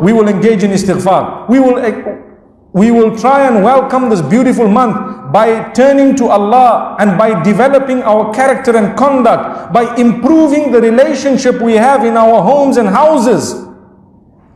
we will engage in istighfar. We will try and welcome this beautiful month by turning to Allah and by developing our character and conduct, by improving the relationship we have in our homes and houses.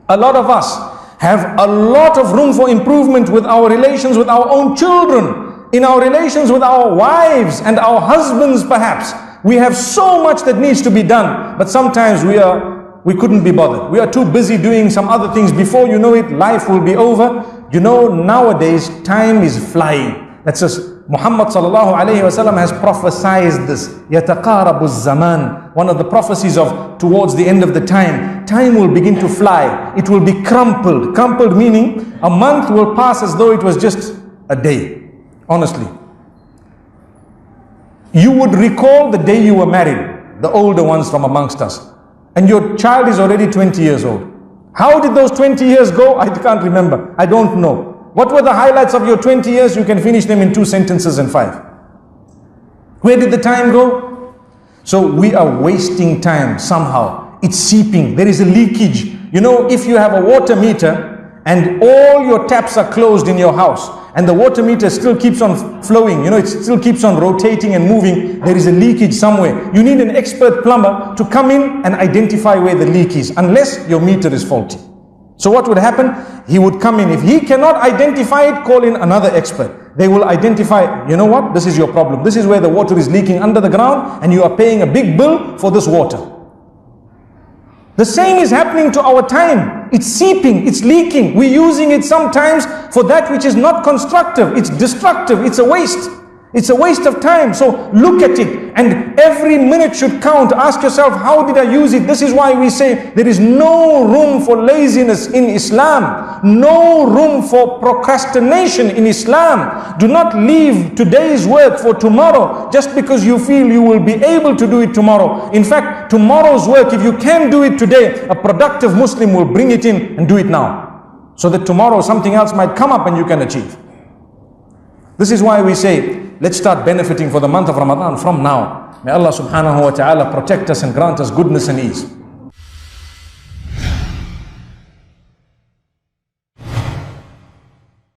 A lot of us have a lot of room for improvement with our relations with our own children, in our relations with our wives and our husbands perhaps. We have so much that needs to be done, but sometimes we couldn't be bothered. We are too busy doing some other things. Before you know it, life will be over. You know, nowadays time is flying. That's just Muhammad sallallahu alayhi wasallam has prophesied this. يَتَقَارَبُ الزَّمَانِ. One of the prophecies of towards the end of the time will begin to fly. It will be crumpled. Crumpled meaning a month will pass as though it was just a day. Honestly. You would recall the day you were married, the older ones from amongst us, and your child is already 20 years old. How did those 20 years go? I can't remember. I don't know. What were the highlights of your 20 years? You can finish them in 2 sentences and 5. Where did the time go? So we are wasting time somehow. It's seeping. There is a leakage. You know, if you have a water meter and all your taps are closed in your house and the water meter still keeps on flowing, you know, it still keeps on rotating and moving, there is a leakage somewhere. You need an expert plumber to come in and identify where the leak is, unless your meter is faulty. So what would happen? He would come in. If he cannot identify it, call in another expert. They will identify, you know what, this is your problem. This is where the water is leaking under the ground and you are paying a big bill for this water. The same is happening to our time. It's seeping, it's leaking. We're using it sometimes for that which is not constructive. It's destructive, it's a waste. It's a waste of time. So look at it, and every minute should count. Ask yourself, how did I use it? This is why we say there is no room for laziness in Islam. No room for procrastination in Islam. Do not leave today's work for tomorrow just because you feel you will be able to do it tomorrow. In fact, tomorrow's work, if you can do it today, a productive Muslim will bring it in and do it now, so that tomorrow something else might come up and you can achieve. This is why we say, let's start benefiting for the month of Ramadan from now. May Allah subhanahu wa ta'ala protect us and grant us goodness and ease.